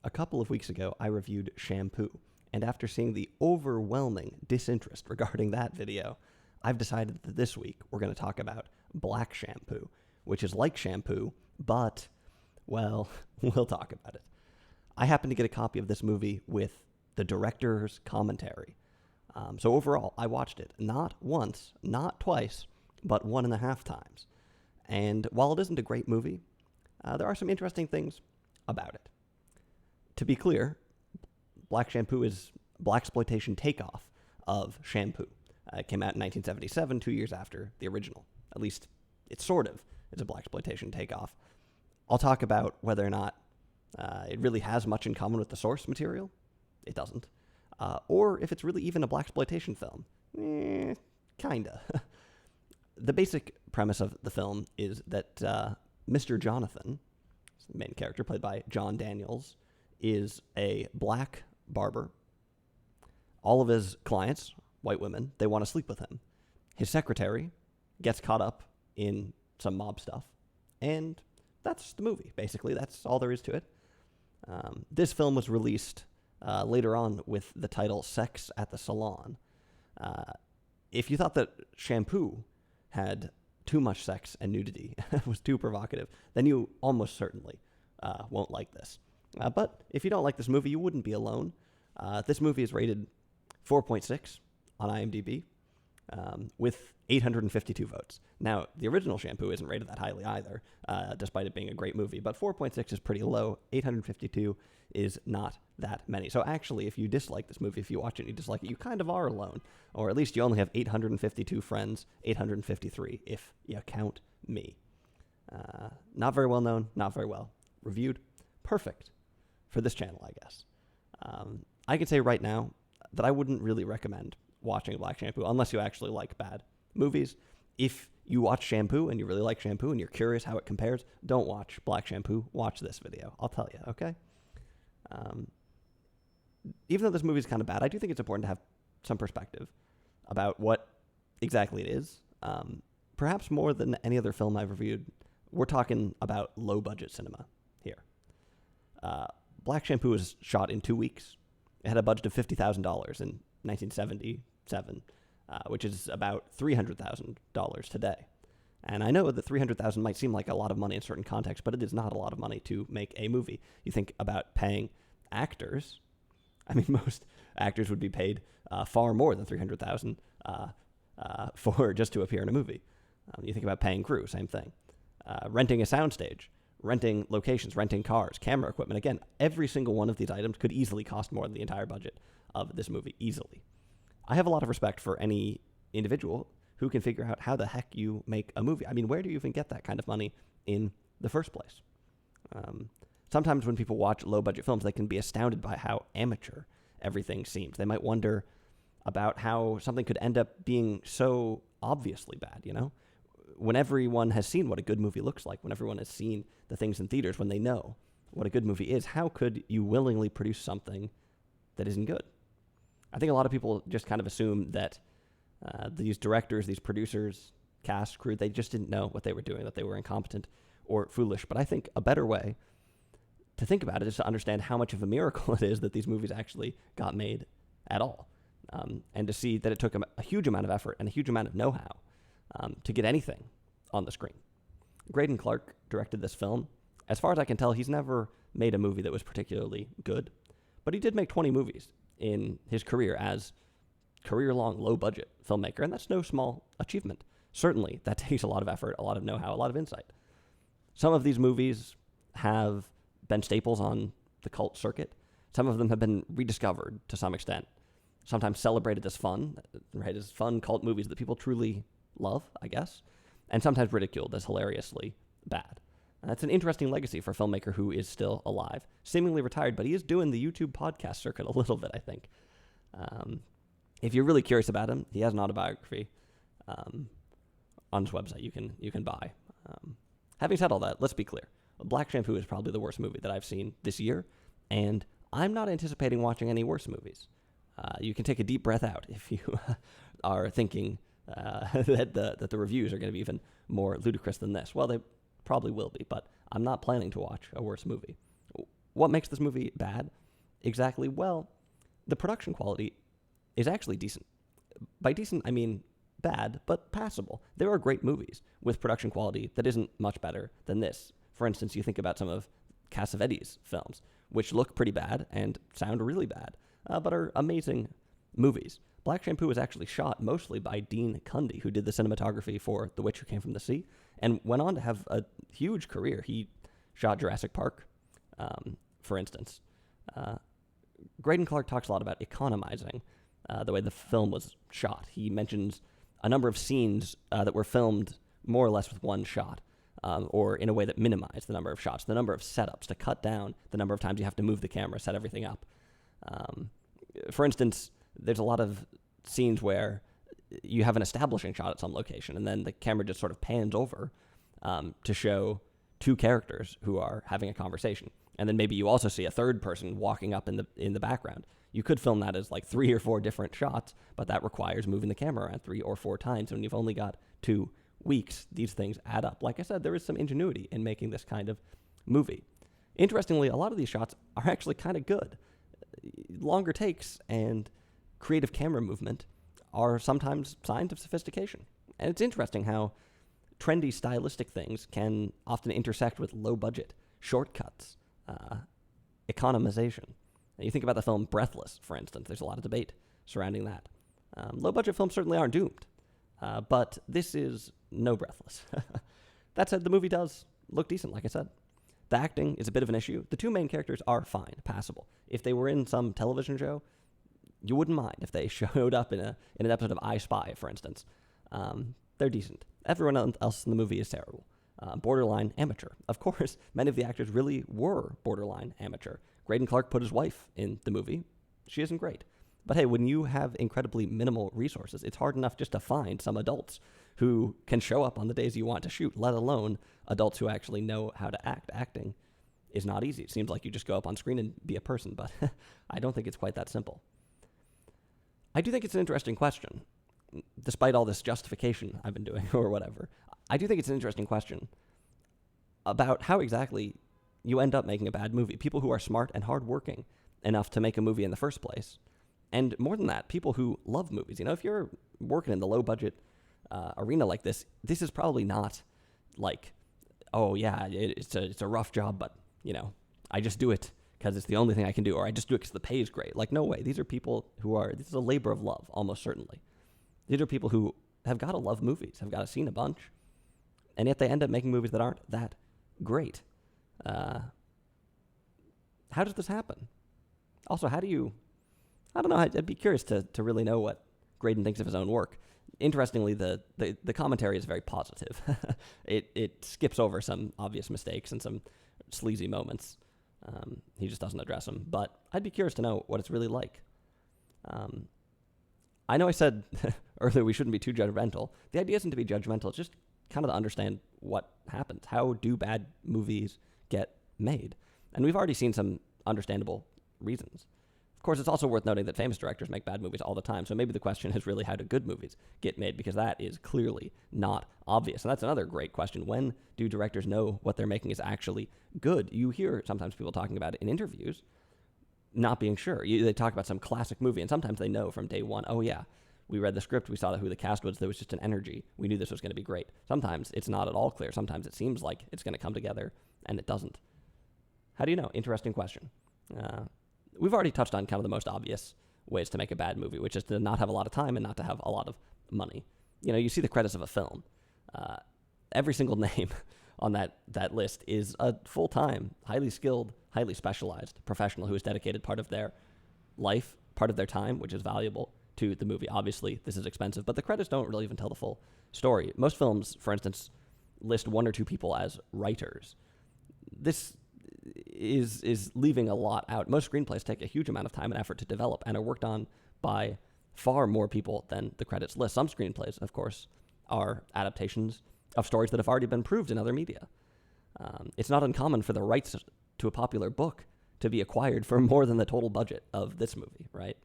A couple of weeks ago, I reviewed Shampoo, and after seeing the overwhelming disinterest regarding that video, I've decided that this week we're going to talk about Black Shampoo, which is like Shampoo, but, well, we'll talk about it. I happened to get a copy of this movie with the director's commentary. So overall, I watched it not once, not twice, but 1.5 times. And while it isn't a great movie, there are some interesting things about it. To be clear, Black Shampoo is Blaxploitation takeoff of Shampoo. It came out in 1977, 2 years after the original. At least it sort of is a Blaxploitation takeoff. I'll talk about whether or not it really has much in common with the source material. It doesn't. Or if it's really even a Blaxploitation film. Kinda. The basic premise of the film is that Mr. Jonathan, the main character played by John Daniels, is a black barber. All of his clients, white women, they want to sleep with him. His secretary gets caught up in some mob stuff, and that's the movie, basically. That's all there is to it. This film was released later on with the title Sex at the Salon. If you thought that Shampoo had too much sex and nudity, was too provocative, then you almost certainly won't like this. But if you don't like this movie, you wouldn't be alone. This movie is rated 4.6 on IMDb with 852 votes. Now, the original Shampoo isn't rated that highly either, despite it being a great movie, but 4.6 is pretty low. 852 is not that many. So actually, if you dislike this movie, if you watch it and you dislike it, you kind of are alone. Or at least you only have 852 friends, 853 if you count me. Not very well known, not very well reviewed. Perfect for this channel, I guess. I can say right now that I wouldn't really recommend watching Black Shampoo unless you actually like bad movies. If you watch Shampoo and you really like Shampoo and you're curious how it compares, don't watch Black Shampoo. Watch this video. I'll tell you, okay? Even though this movie is kind of bad, I do think it's important to have some perspective about what exactly it is. Perhaps more than any other film I've reviewed, we're talking about low-budget cinema here. Black Shampoo was shot in 2 weeks. It had a budget of $50,000 in 1977, which is about $300,000 today. And I know that $300,000 might seem like a lot of money in certain contexts, but it is not a lot of money to make a movie. You think about paying actors. I mean, most actors would be paid far more than $300,000 for just to appear in a movie. You think about paying crew, same thing. Renting a soundstage, renting locations, renting cars, camera equipment. Again, every single one of these items could easily cost more than the entire budget of this movie, easily. I have a lot of respect for any individual who can figure out how the heck you make a movie. I mean, where do you even get that kind of money in the first place? Sometimes when people watch low-budget films, they can be astounded by how amateur everything seems. They might wonder about how something could end up being so obviously bad, you know? When everyone has seen what a good movie looks like, when everyone has seen the things in theaters, when they know what a good movie is, how could you willingly produce something that isn't good? I think a lot of people just kind of assume that these directors, these producers, cast, crew, they just didn't know what they were doing, that they were incompetent or foolish. But I think a better way to think about it is to understand how much of a miracle it is that these movies actually got made at all. And to see that it took a huge amount of effort and a huge amount of know-how to get anything on the screen. Graydon Clark directed this film. As far as I can tell, he's never made a movie that was particularly good, but he did make 20 movies in his career as career-long, low-budget filmmaker, and that's no small achievement. Certainly, that takes a lot of effort, a lot of know-how, a lot of insight. Some of these movies have been staples on the cult circuit. Some of them have been rediscovered to some extent, sometimes celebrated as fun, right, as fun cult movies that people truly love, I guess, and sometimes ridiculed as hilariously bad. And that's an interesting legacy for a filmmaker who is still alive, seemingly retired, but he is doing the YouTube podcast circuit a little bit, I think. If you're really curious about him, he has an autobiography on his website you can buy. Having said all that, let's be clear. Black Shampoo is probably the worst movie that I've seen this year, and I'm not anticipating watching any worse movies. You can take a deep breath out if you are thinking that the reviews are going to be even more ludicrous than this. Well, they probably will be, but I'm not planning to watch a worse movie. what makes this movie bad exactly? Well, the production quality is actually decent. By decent, I mean bad, but passable. There are great movies with production quality that isn't much better than this. For instance, you think about some of Cassavetes' films, which look pretty bad and sound really bad, but are amazing movies. Black Shampoo was actually shot mostly by Dean Cundey, who did the cinematography for The Witch Who Came from the Sea, and went on to have a huge career. He shot Jurassic Park, for instance. Graydon Clark talks a lot about economizing the way the film was shot. He mentions a number of scenes that were filmed more or less with one shot, or in a way that minimized the number of shots, the number of setups, to cut down the number of times you have to move the camera, set everything up. For instance, there's a lot of scenes where you have an establishing shot at some location, and then the camera just sort of pans over to show two characters who are having a conversation. And then maybe you also see a third person walking up in the background. You could film that as like 3 or 4 different shots, but that requires moving the camera around 3 or 4 times. When you've only got 2 weeks, these things add up. Like I said, there is some ingenuity in making this kind of movie. Interestingly, a lot of these shots are actually kind of good. Longer takes and creative camera movement are sometimes signs of sophistication. And it's interesting how trendy stylistic things can often intersect with low-budget shortcuts, economization. And you think about the film Breathless, for instance. There's a lot of debate surrounding that. Low-budget films certainly aren't doomed, but this is no Breathless. That said, the movie does look decent, like I said. The acting is a bit of an issue. The 2 main characters are fine, passable. If they were in some television show, you wouldn't mind if they showed up in an episode of I Spy, for instance. They're decent. Everyone else in the movie is terrible. Borderline amateur. Of course, many of the actors really were borderline amateur. Graydon Clark put his wife in the movie. She isn't great. But hey, when you have incredibly minimal resources, it's hard enough just to find some adults who can show up on the days you want to shoot, let alone adults who actually know how to act. Acting is not easy. It seems like you just go up on screen and be a person, but I don't think it's quite that simple. I do think it's an interesting question, despite all this justification I've been doing or whatever. I do think it's an interesting question about how exactly you end up making a bad movie. People who are smart and hardworking enough to make a movie in the first place. And more than that, people who love movies. You know, if you're working in the low-budget arena like this, this is probably not like, oh, yeah, it's a rough job, but, you know, I just do it because it's the only thing I can do, or I just do it because the pay is great. Like, no way. These are people this is a labor of love, almost certainly. These are people who have got to love movies, have got to seen a bunch, and yet they end up making movies that aren't that great. How does this happen? Also, how do you... I don't know. I'd be curious to really know what Graydon thinks of his own work. Interestingly, the commentary is very positive. It skips over some obvious mistakes and some sleazy moments. He just doesn't address them. But I'd be curious to know what it's really like. I know I said earlier we shouldn't be too judgmental. The idea isn't to be judgmental. It's just kind of to understand what happens. How do bad movies get made? And we've already seen some understandable reasons. Of course, it's also worth noting that famous directors make bad movies all the time, so maybe the question is really how do good movies get made, because that is clearly not obvious. And that's another great question. When do directors know what they're making is actually good? You hear sometimes people talking about it in interviews, not being sure. They talk about some classic movie, and sometimes they know from day one, oh yeah, we read the script, we saw who the cast was, there was just an energy, we knew this was going to be great. Sometimes it's not at all clear. Sometimes it seems like it's going to come together, and it doesn't. How do you know? Interesting question. We've already touched on kind of the most obvious ways to make a bad movie, which is to not have a lot of time and not to have a lot of money. You know, you see the credits of a film. Every single name on that list is a full-time, highly skilled, highly specialized professional who has dedicated part of their life, part of their time, which is valuable to the movie. Obviously, this is expensive, but the credits don't really even tell the full story. Most films, for instance, list 1 or 2 people as writers. This is leaving a lot out. Most screenplays take a huge amount of time and effort to develop and are worked on by far more people than the credits list. Some screenplays, of course, are adaptations of stories that have already been proved in other media. It's not uncommon for the rights to a popular book to be acquired for more than the total budget of this movie, right?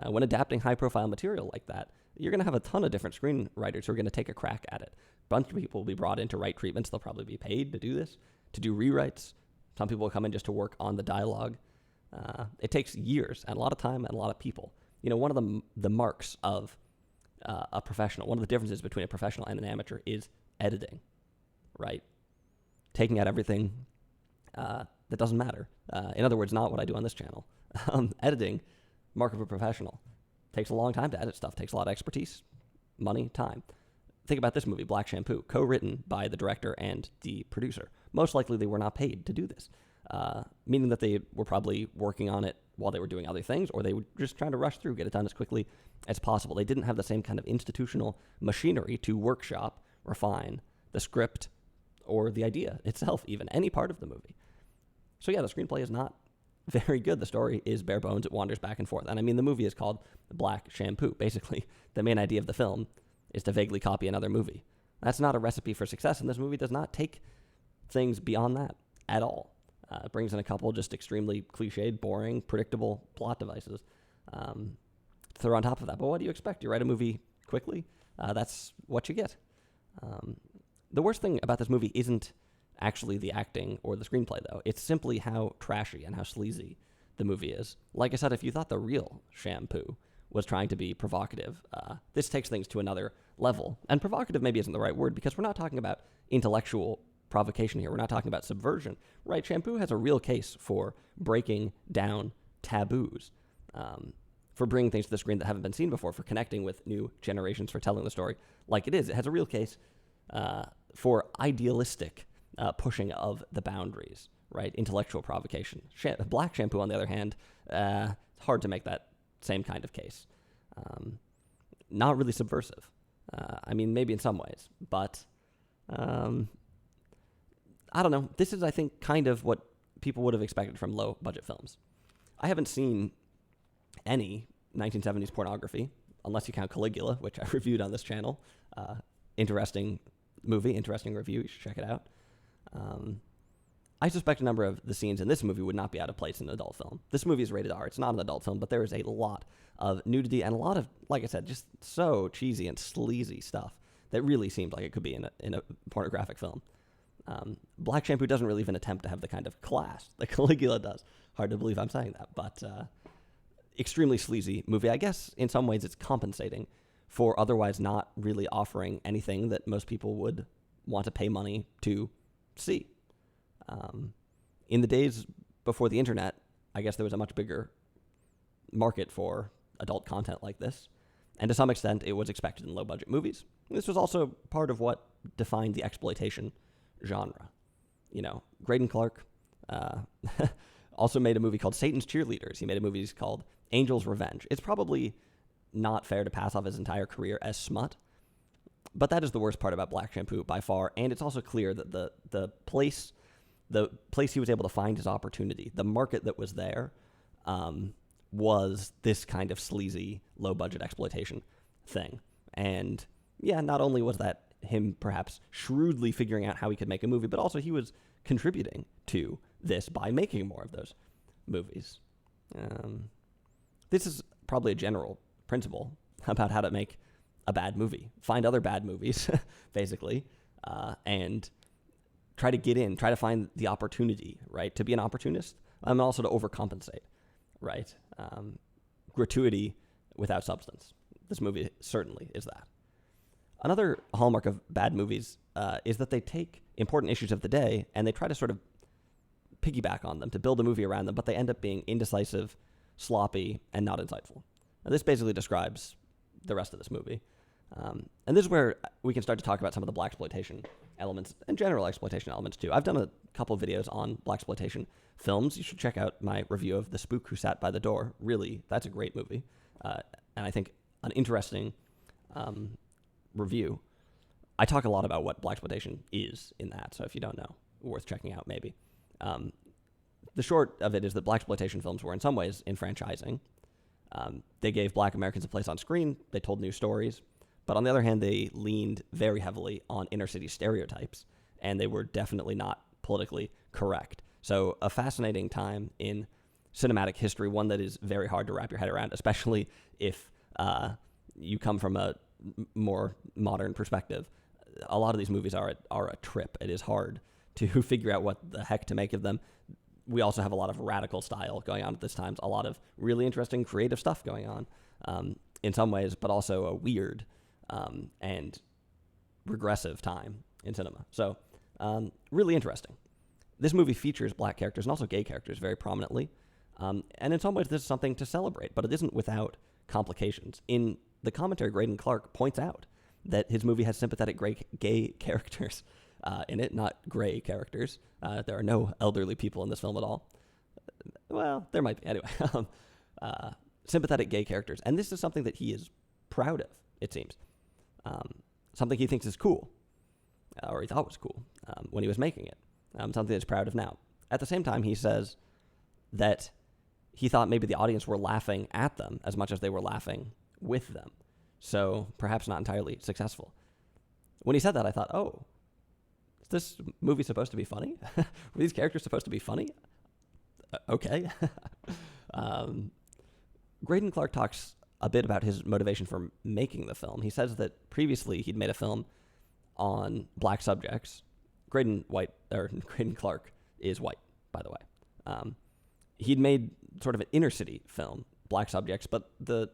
When adapting high-profile material like that, you're going to have a ton of different screenwriters who are going to take a crack at it. A bunch of people will be brought in to write treatments. They'll probably be paid to do this, to do rewrites, Some people come in just to work on the dialogue. It takes years and a lot of time and a lot of people. One of the marks of a professional, one of the differences between a professional and an amateur is editing, right? Taking out everything that doesn't matter. In other words, not what I do on this channel. Editing, mark of a professional. Takes a long time to edit stuff. Takes a lot of expertise, money, time. Think about this movie, Black Shampoo, co-written by the director and the producer. Most likely they were not paid to do this, meaning that they were probably working on it while they were doing other things, or they were just trying to rush through, get it done as quickly as possible. They didn't have the same kind of institutional machinery to workshop, refine the script, or the idea itself, even any part of the movie. So yeah, the screenplay is not very good. The story is bare bones. It wanders back and forth. And I mean, the movie is called Black Shampoo. Basically, the main idea of the film is to vaguely copy another movie. That's not a recipe for success, and this movie does not take things beyond that at all. It brings in a couple just extremely cliched, boring, predictable plot devices to throw on top of that. But what do you expect? You write a movie quickly? That's what you get. The worst thing about this movie isn't actually the acting or the screenplay, though. It's simply how trashy and how sleazy the movie is. Like I said, if you thought the real Shampoo was trying to be provocative, this takes things to another level. And provocative maybe isn't the right word, because we're not talking about intellectual provocation here. We're not talking about subversion. Right, Shampoo has a real case for breaking down taboos, for bringing things to the screen that haven't been seen before, for connecting with new generations, for telling the story like it is. It has a real case for idealistic pushing of the boundaries, right? Intellectual provocation. Black Shampoo, on the other hand, it's hard to make that same kind of case. Not really subversive. I mean, maybe in some ways, but I don't know. This is, I think, kind of what people would have expected from low-budget films. I haven't seen any 1970s pornography, unless you count Caligula, which I reviewed on this channel. Interesting movie, interesting review. You should check it out. I suspect a number of the scenes in this movie would not be out of place in an adult film. This movie is rated R. It's not an adult film, but there is a lot of nudity and a lot of, like I said, just so cheesy and sleazy stuff that really seemed like it could be in a pornographic film. Black Shampoo doesn't really even attempt to have the kind of class that Caligula does. Hard to believe I'm saying that, but extremely sleazy movie. I guess in some ways it's compensating for otherwise not really offering anything that most people would want to pay money to see. In the days before the internet, I guess there was a much bigger market for adult content like this, and to some extent it was expected in low-budget movies. This was also part of what defined the exploitation genre. Graydon Clark also made a movie called Satan's Cheerleaders. He made a movie called Angel's Revenge. It's probably not fair to pass off his entire career as smut, but that is the worst part about Black Shampoo by far, and it's also clear that the place he was able to find his opportunity, the market that was there, was this kind of sleazy, low-budget exploitation thing. And yeah, not only was that him perhaps shrewdly figuring out how he could make a movie, but also he was contributing to this by making more of those movies. This is probably a general principle about how to make a bad movie. Find other bad movies, basically, and try to find the opportunity, right? To be an opportunist, and also to overcompensate, right? Gratuity without substance. This movie certainly is that. Another hallmark of bad movies is that they take important issues of the day and they try to sort of piggyback on them to build a movie around them, but they end up being indecisive, sloppy, and not insightful. Now, this basically describes the rest of this movie. And this is where we can start to talk about some of the blaxploitation elements and general exploitation elements too. I've done a couple of videos on blaxploitation films. You should check out my review of The Spook Who Sat by the Door. Really, that's a great movie. And I think an interesting review. I talk a lot about what blaxploitation is in that, so if you don't know, worth checking out maybe. The short of it is that blaxploitation films were in some ways enfranchising. They gave black Americans a place on screen. They told new stories. But on the other hand, they leaned very heavily on inner city stereotypes, and they were definitely not politically correct. So a fascinating time in cinematic history, one that is very hard to wrap your head around, especially if you come from a more modern perspective. A lot of these movies are a trip. It is hard to figure out what the heck to make of them. we also have a lot of radical style going on at this time. A lot of really interesting creative stuff going on in some ways, but also a weird and regressive time in cinema. So really interesting. This movie features black characters and also gay characters very prominently. And in some ways, this is something to celebrate, but it isn't without complications. In the commentary, Graydon Clark points out that his movie has sympathetic gay characters in it, not gray characters. There are no elderly people in this film at all. Well, there might be. Anyway, sympathetic gay characters. And this is something that he is proud of, it seems. Something he thinks is cool, or he thought was cool when he was making it. Something that he's proud of now. At the same time, he says that he thought maybe the audience were laughing at them as much as they were laughing with them. So perhaps not entirely successful. When he said that, I thought, oh, is this movie supposed to be funny? Were these characters supposed to be funny? Okay. Graydon Clark talks a bit about his motivation for making the film. He says that previously he'd made a film on black subjects. Graydon Clark is white, by the way. He'd made sort of an inner city film, black subjects, but the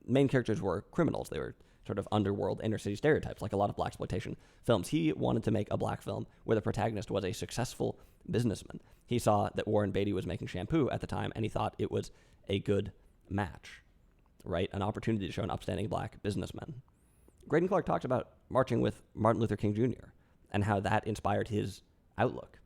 main characters were criminals. They were sort of underworld inner city stereotypes, like a lot of blaxploitation films. He wanted to make a black film where the protagonist was a successful businessman. He saw that Warren Beatty was making Shampoo at the time, and he thought it was a good match, right? An opportunity to show an upstanding black businessman. Graydon Clark talks about marching with Martin Luther King Jr. and how that inspired his outlook.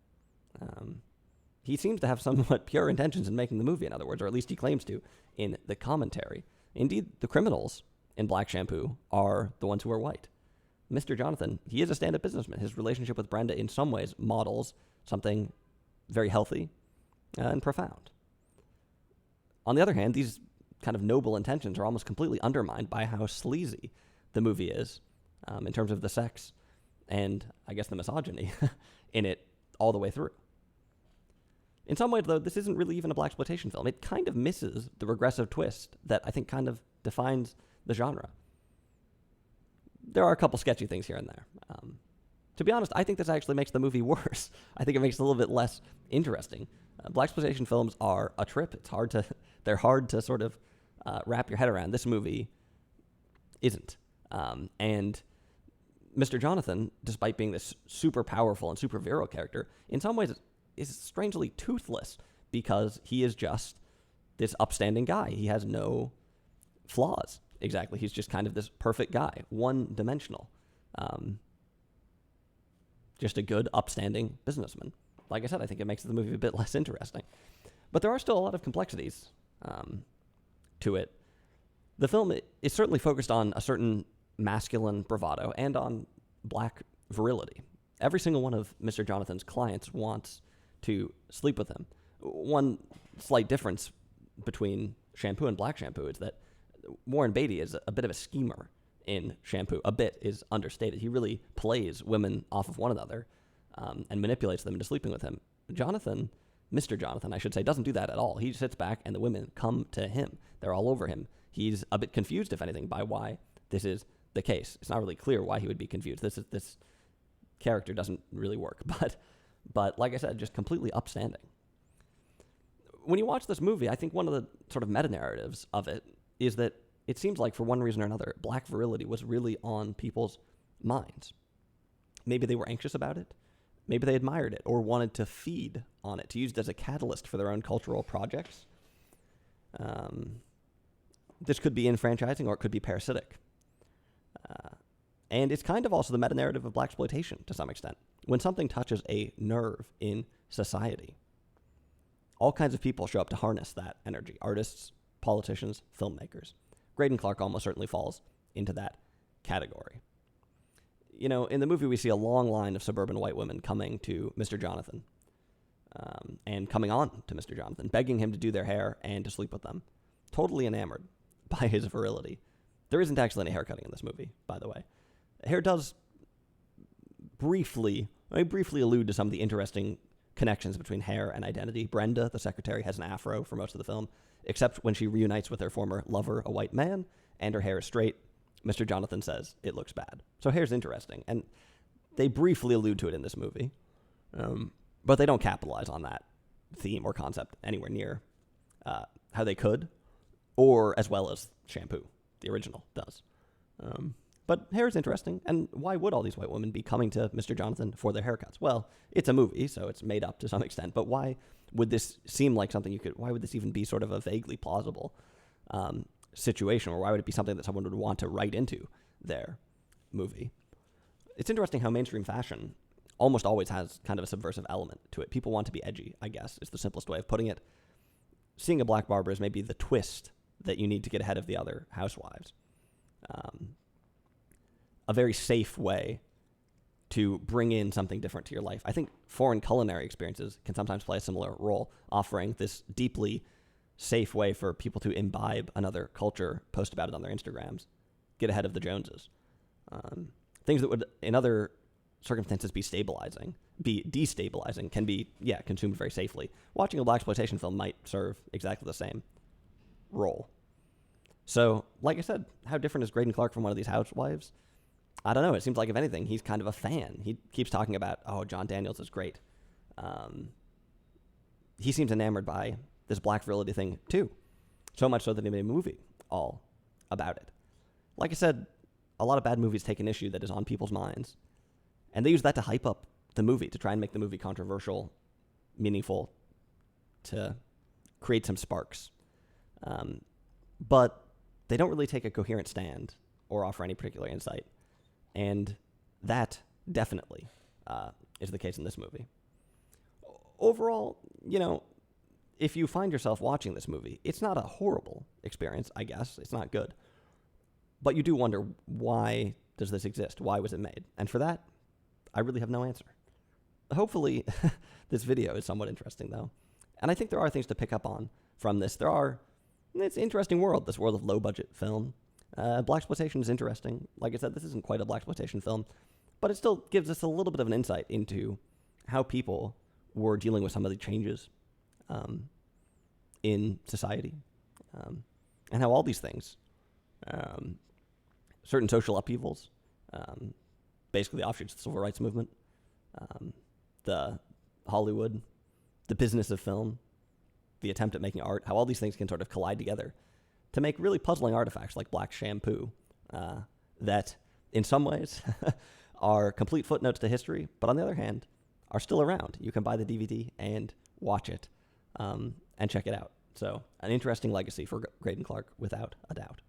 He seems to have somewhat pure intentions in making the movie, in other words, or at least he claims to in the commentary. Indeed, the criminals in Black Shampoo are the ones who are white. Mr. Jonathan, he is a stand-up businessman. His relationship with Brenda in some ways models something very healthy and profound. On the other hand, these kind of noble intentions are almost completely undermined by how sleazy the movie is in terms of the sex and, I guess, the misogyny in it all the way through. In some ways, though, this isn't really even a blaxploitation film. It kind of misses the regressive twist that I think kind of defines the genre. There are a couple sketchy things here and there. To be honest, I think this actually makes the movie worse. I think it makes it a little bit less interesting. Blaxploitation films are a trip. They're hard to sort of wrap your head around. This movie isn't. And Mr. Jonathan, despite being this super powerful and super virile character, in some ways is strangely toothless because he is just this upstanding guy. He has no flaws, exactly. He's just kind of this perfect guy, one-dimensional. Just a good, upstanding businessman. Like I said, I think it makes the movie a bit less interesting. But there are still a lot of complexities to it. The film is certainly focused on a certain masculine bravado and on black virility. Every single one of Mr. Jonathan's clients wants to sleep with him. One slight difference between Shampoo and Black Shampoo is that Warren Beatty is a bit of a schemer in Shampoo. A bit is understated. He really plays women off of one another and manipulates them into sleeping with him. Mr. Jonathan, I should say, doesn't do that at all. He sits back and the women come to him. They're all over him. He's a bit confused, if anything, by why this is the case. It's not really clear why he would be confused. This character doesn't really work, but like I said, just completely upstanding. When you watch this movie, I think one of the sort of meta-narratives of it is that it seems like for one reason or another, black virility was really on people's minds. Maybe they were anxious about it. Maybe they admired it or wanted to feed on it, to use it as a catalyst for their own cultural projects. This could be enfranchising or it could be parasitic. And it's kind of also the meta-narrative of blaxploitation to some extent. When something touches a nerve in society, all kinds of people show up to harness that energy. Artists, politicians, filmmakers. Graydon Clark almost certainly falls into that category. You know, in the movie we see a long line of suburban white women coming to Mr. Jonathan and coming on to Mr. Jonathan, begging him to do their hair and to sleep with them. Totally enamored by his virility. There isn't actually any haircutting in this movie, by the way. Hair does briefly allude to some of the interesting connections between hair and identity. Brenda, the secretary, has an afro for most of the film, except when she reunites with her former lover, a white man, and her hair is straight. Mr. Jonathan says it looks bad. So hair's interesting, and they briefly allude to it in this movie, but they don't capitalize on that theme or concept anywhere near how they could, or as well as Shampoo, the original, does. But hair is interesting, and why would all these white women be coming to Mr. Jonathan for their haircuts? Well, it's a movie, so it's made up to some extent, but why would this seem like something why would this even be sort of a vaguely plausible situation, or why would it be something that someone would want to write into their movie? It's interesting how mainstream fashion almost always has kind of a subversive element to it. People want to be edgy, I guess, is the simplest way of putting it. Seeing a black barber is maybe the twist that you need to get ahead of the other housewives. A very safe way to bring in something different to your life. I think foreign culinary experiences can sometimes play a similar role, offering this deeply safe way for people to imbibe another culture, post about it on their Instagrams, get ahead of the Joneses. Things that would, in other circumstances, be destabilizing, can be, consumed very safely. Watching a Blaxploitation film might serve exactly the same role. So, like I said, how different is Graydon Clark from one of these housewives? I don't know. It seems like, if anything, he's kind of a fan. He keeps talking about, John Daniels is great. He seems enamored by this black virility thing, too. So much so that he made a movie all about it. Like I said, a lot of bad movies take an issue that is on people's minds, and they use that to hype up the movie, to try and make the movie controversial, meaningful, to create some sparks. But they don't really take a coherent stand or offer any particular insight. And that definitely is the case in this movie. Overall, if you find yourself watching this movie, it's not a horrible experience, I guess. It's not good. But you do wonder, why does this exist? Why was it made? And for that, I really have no answer. Hopefully, this video is somewhat interesting, though. And I think there are things to pick up on from this. It's an interesting world, this world of low-budget film. Blaxploitation is interesting. Like I said, this isn't quite a Blaxploitation film, but it still gives us a little bit of an insight into how people were dealing with some of the changes in society, and how all these things, certain social upheavals, basically the offshoots of the civil rights movement, the Hollywood, the business of film, the attempt at making art, how all these things can sort of collide together to make really puzzling artifacts like Black Shampoo, that in some ways are complete footnotes to history, but on the other hand, are still around. You can buy the DVD and watch it and check it out. So an interesting legacy for Graydon Clark, without a doubt.